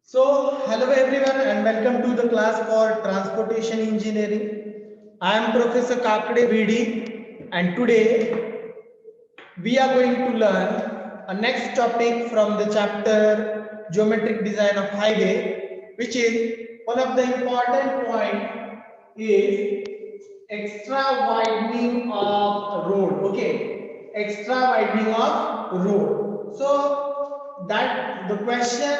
Hello everyone and welcome to the class for Transportation Engineering. I am Professor Kakade VD and today we are going to learn a next topic from the chapter Geometric Design of Highway, which is one of the important point is extra widening of road. Okay, extra widening of road. So that the question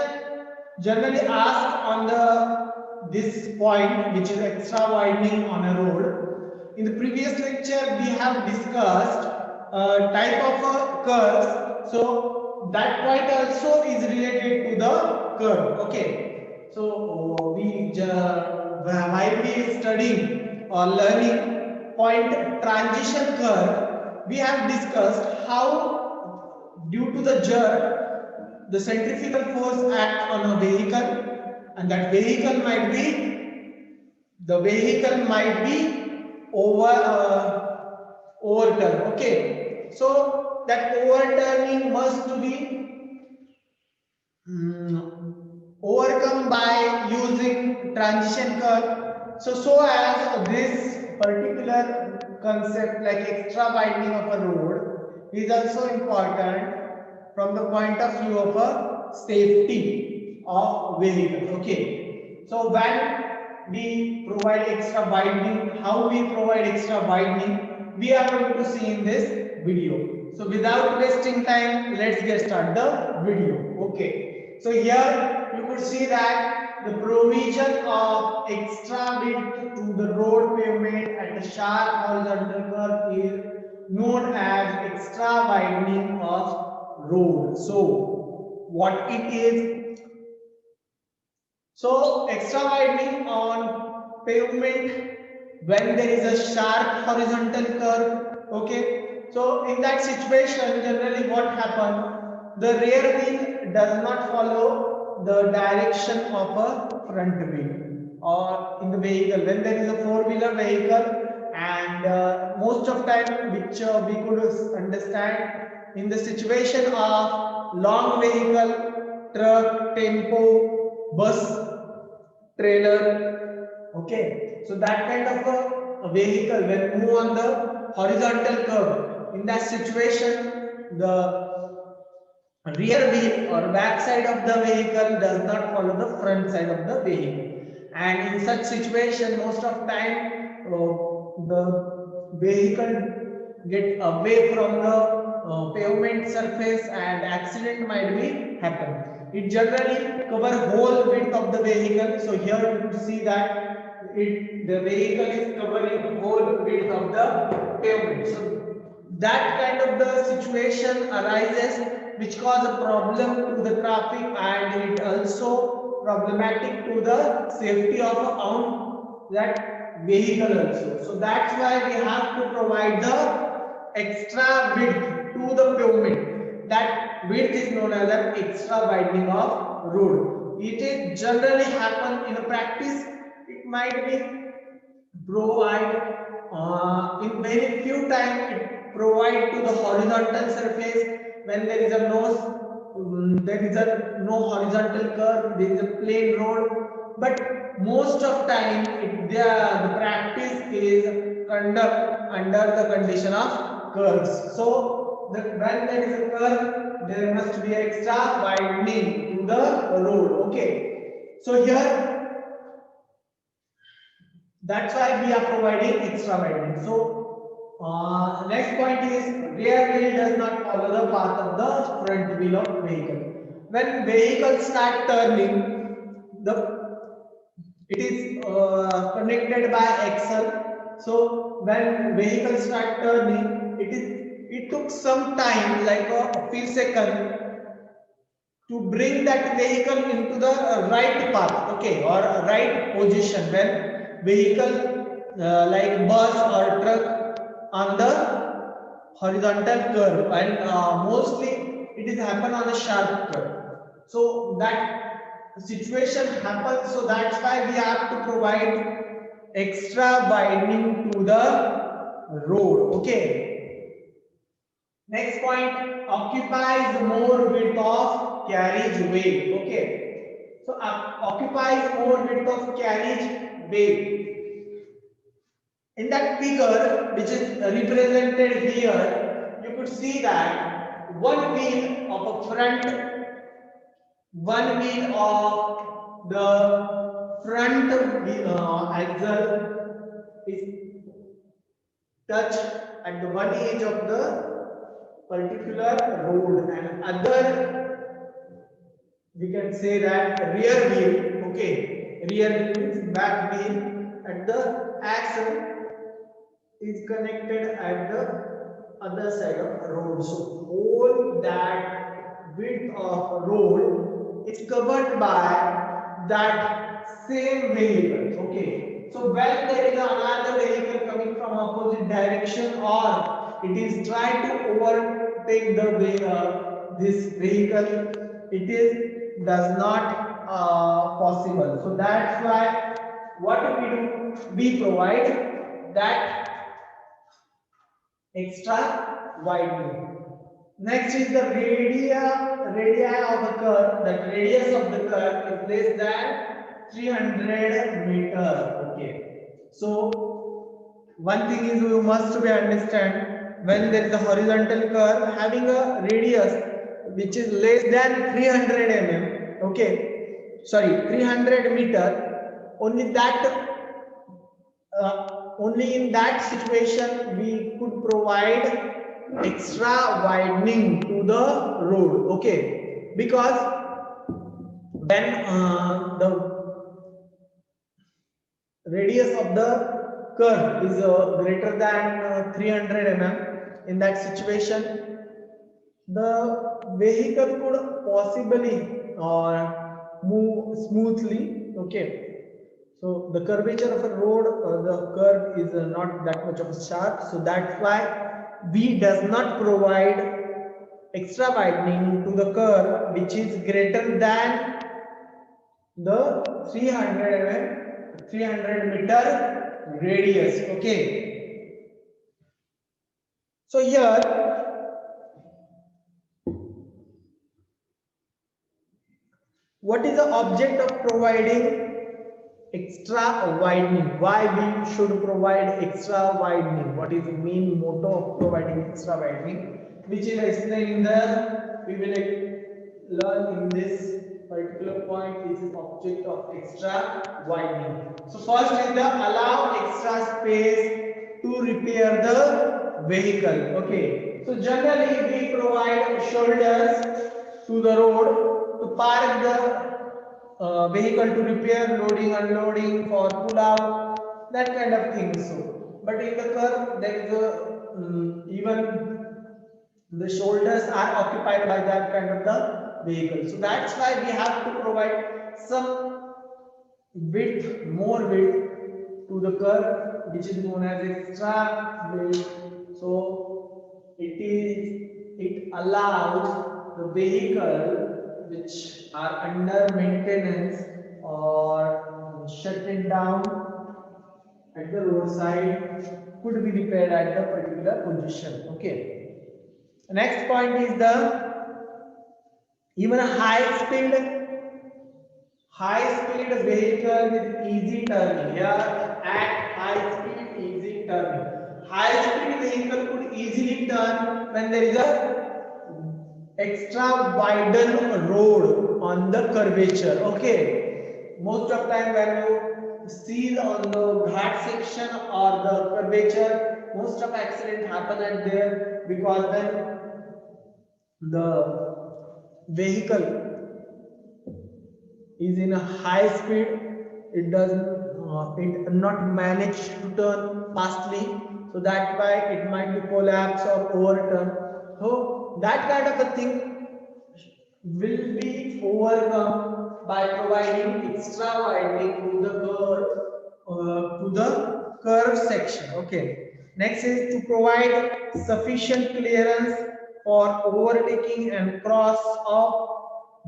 generally asked on the this point, which is extra widening on a road. In the previous lecture we have discussed type of curves, so that point also is related to the curve. Okay, so while we studying or learning point transition curve, we have discussed how due to the jerk the centrifugal force acts on a vehicle, and that vehicle might be overturned. Okay, so that overturning must be overcome by using transition curve. So as this particular concept like extra widening of a road is also important from the point of view of a safety of vehicle. Okay, so when we provide extra widening, how we provide extra widening, we are going to see in this video. So without wasting time, let's get started the video. Okay, so here you could see that the provision of extra width to the road pavement at the sharp horizontal curve is known as extra widening of road. So what it is? So extra widening on pavement when there is a sharp horizontal curve. Okay, so in that situation generally what happens, the rear wheel does not follow the direction of a front wheel, or in the vehicle when there is a four-wheeler vehicle, and most of time which we could understand in the situation of long vehicle, truck, tempo, bus, trailer. Okay, so that kind of a vehicle when move on the horizontal curve, in that situation the rear wheel or back side of the vehicle does not follow the front side of the vehicle, and in such situation most of time the vehicle get away from the pavement surface and accident might be happen. It generally cover whole width of the vehicle. So here you can see that the vehicle is covering whole width of the pavement. So that kind of the situation arises which cause a problem to the traffic, and it also problematic to the safety of that vehicle also. So that's why we have to provide the extra width to the pavement. That width is known as an extra widening of road. It is generally happen in a practice. It might be provide in very few time it provide to the horizontal surface when there is a no horizontal curve, there is a plain road, but most of time the practice is conduct under the condition of curves. So when there is a curve, there must be extra widening to the road. Okay, so here that's why we are providing extra widening. So next point is rear wheel does not follow the path of the front wheel of vehicle. When vehicles start turning, it is connected by axle. So when vehicles start turning, it took some time, like a few seconds, to bring that vehicle into the right path, okay, or right position. When vehicle like bus or truck on the horizontal curve, and mostly it is happen on a sharp curve, so that situation happens. So that's why we have to provide extra widening to the road. Okay, next point, occupies more width of carriageway. Okay, So occupies more width of carriage way. In that figure, which is represented here, you could see that one wheel of a front, one wheel of the front axle is touched at the one edge of the particular road, and other, we can say that rear wheel, okay, rear wheel means back wheel at the axle is connected at the other side of the road. So whole that width of road is covered by that same vehicle. Okay. So when there is another vehicle coming from opposite direction, or it is trying to overtake the way, this vehicle, it is does not possible. So that's why what we do, we provide that extra widening. Next is the radii of the curve. The radius of the curve is less than 300 meter. Okay. So one thing is you must be understand, when there is a horizontal curve having a radius which is less than 300 mm. Okay. Sorry, 300 meter. Only in that situation we could provide extra widening to the road. Okay, because when the radius of the curve is greater than 300 mm, in that situation the vehicle could possibly move smoothly. Okay. So the curvature of a road, the curve is not that much of a sharp. So that's why we does not provide extra widening to the curve which is greater than the 300 meter radius. Okay. So here what is the object of providing extra widening? Why we should provide extra widening? What is the main motto of providing extra widening? Which is explained in the, we will learn in this particular point. This is object of extra widening. So first is the allow extra space to repair the vehicle. Okay. So generally we provide shoulders to the road to park the vehicle, to repair, loading, unloading, for pull out, that kind of thing. So, but in the curve, there is a even the shoulders are occupied by that kind of the vehicle. So that's why we have to provide some width, more width to the curve, which is known as extra width. So it allows the vehicle which are under maintenance or shut it down at the roadside could be repaired at the particular position. Okay. Next point is the even a high speed vehicle with easy turning. Here at high speed easy turning. High speed vehicle could easily turn when there is a extra widen road on the curvature. Okay. Most of time when you see on the ghat section or the curvature, most of accident happen at there, because then the vehicle is in a high speed, it not manage to turn fastly, so that's why it might be collapse or overturn. So that kind of a thing will be overcome by providing extra widening to the curve section. Okay. Next is to provide sufficient clearance for overtaking and cross of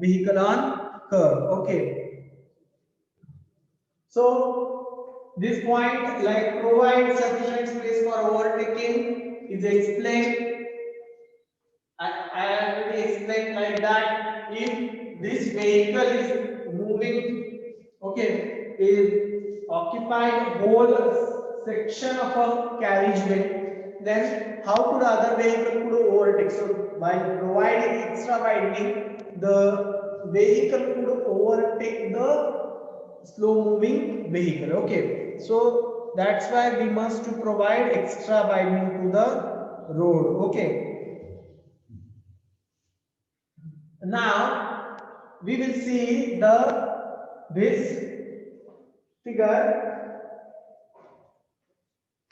vehicle on curve. Okay. So this point, like provide sufficient space for overtaking, is explained. I already explained like that. If this vehicle is moving, okay, is occupying whole section of a carriageway, then how could other vehicle could overtake? So by providing extra widening, the vehicle could overtake the slow moving vehicle. Okay, so that's why we must to provide extra widening to the road. Okay, now we will see this figure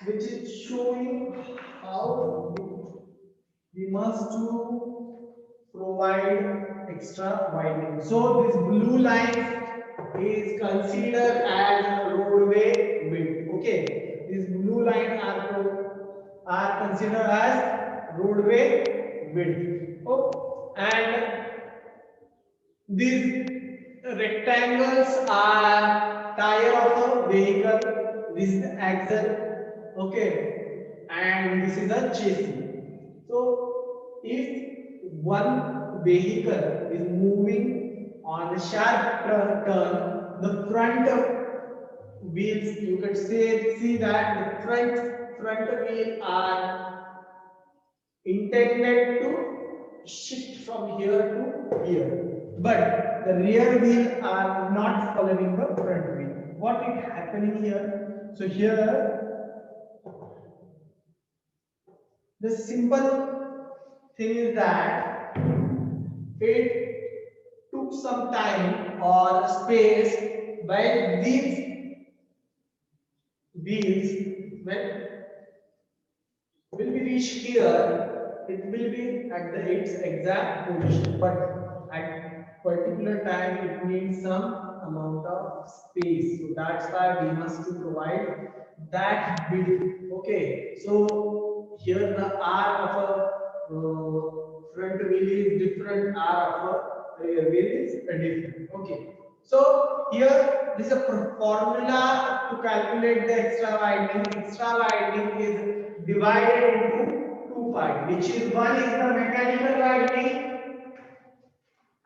which is showing how we must to provide extra widening. So this blue line is considered as roadway width. Okay, these blue lines are considered as roadway width. Oh, and these rectangles are tire of a vehicle. This is the axle. Okay, and this is a chassis. So if one vehicle is moving on a sharp turn, the front wheels, you can see that the front wheel are intended to shift from here to here, but the rear wheel are not following the front wheel. What is happening here? So here the simple thing is that it took some time or space by these wheels when will be reached here, it will be at its exact position, but at particular time it needs some amount of space. So that's why we must to provide that width. Okay, so here the R of a front wheel is different, R of a rear wheel is different. Okay. So here this is a formula to calculate the extra widening. Extra widening is divided into two parts, which is one is the mechanical widening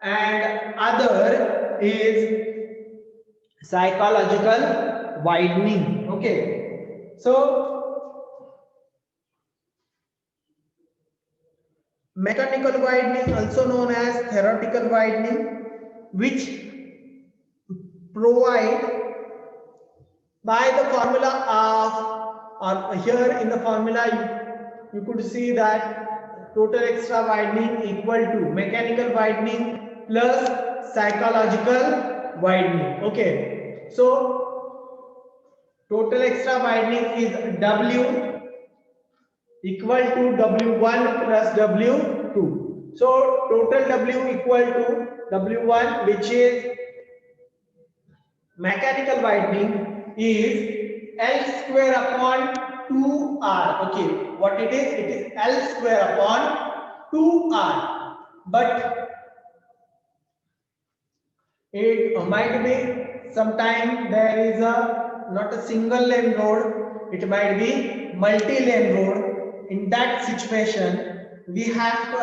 and other is psychological widening. Okay, so mechanical widening, also known as theoretical widening, which provide by the formula of, or here in the formula you could see that total extra widening equal to mechanical widening plus psychological widening. Okay, so total extra widening is W equal to W1 plus W2. So total W equal to W1, which is mechanical widening, is L square upon 2R. Okay, what it is? It is L square upon 2R. But it might be sometime there is a not a single lane road, it might be multi-lane road. In that situation, we have to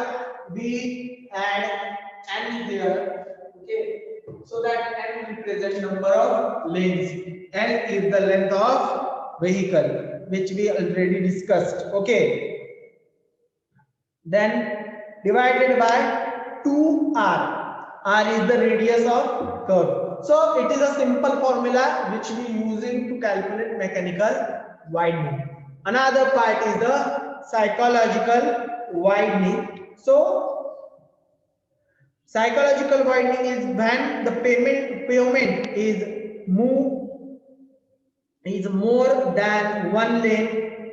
add N here. Okay, so that N represents number of lanes. N is the length of vehicle, which we already discussed. Okay, then divided by 2R. R is the radius of curve. So it is a simple formula which we using to calculate mechanical widening. Another part is the psychological widening. So psychological widening is when the pavement is more than one lane,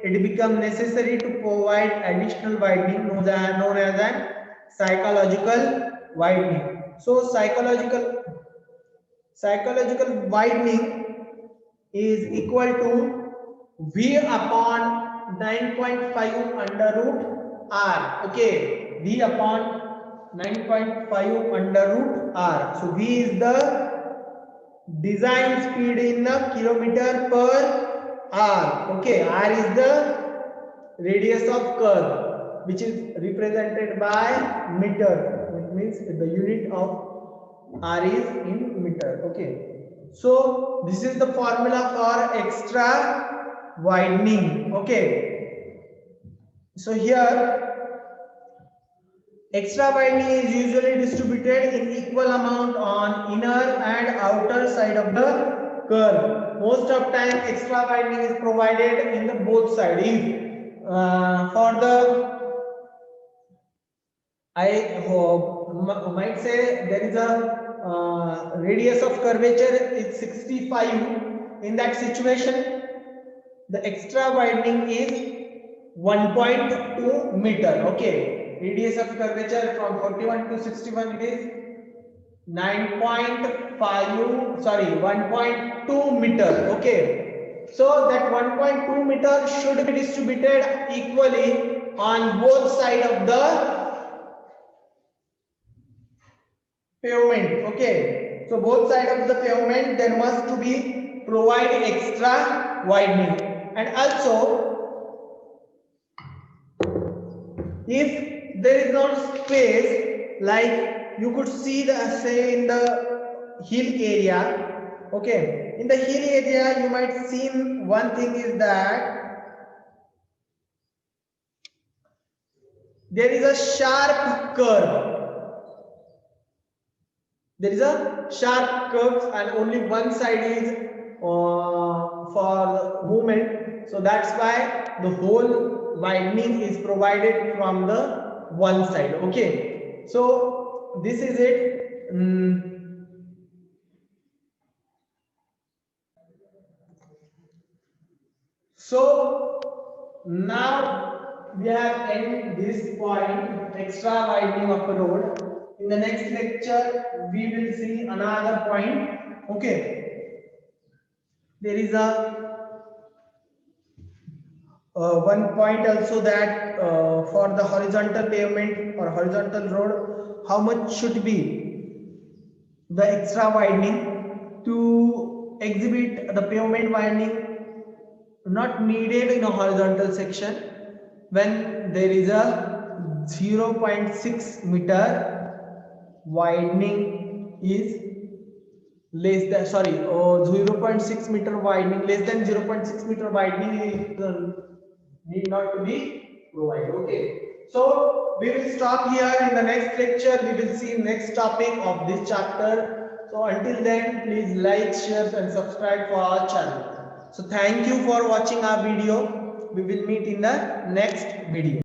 it becomes necessary to provide additional widening known as an psychological widening. So psychological widening is equal to V upon 9.5 under root R. Okay, V upon 9.5 under root R. So V is the design speed in the kilometer per hour. Okay, R is the radius of curve, which is represented by meter. It means the unit of R is in meter. Okay. So this is the formula for extra widening. Okay. So here extra widening is usually distributed in equal amount on inner and outer side of the curve. Most of time extra widening is provided in the both side. If for the might say there is a radius of curvature is 65. In that situation, the extra widening is 1.2 meter. Okay, radius of curvature from 41 to 61 it is 9.5, sorry, 1.2 meter. Okay, so that 1.2 meter should be distributed equally on both sides of the pavement. Okay, so both sides of the pavement there must to be provide extra widening. And also if there is not space, like you could see the say in the hill area. Okay, in the hill area you might see one thing is that there is a sharp curve. There is a sharp curve and only one side is for movement. So that's why the whole widening is provided from the one side. Okay, so this is it. So now we have ended this point, extra widening of a road. In the next lecture we will see another point. Okay, there is a one point also that for the horizontal pavement or horizontal road, how much should be the extra widening to exhibit the pavement widening not needed in a horizontal section when there is a 0.6 meter widening is less than 0.6 meter widening, less than 0.6 meter widening is need not to be provided. Okay, so we will stop here. In the next lecture we will see next topic of this chapter. So until then, please like, share and subscribe for our channel. So thank you for watching our video. We will meet in the next video.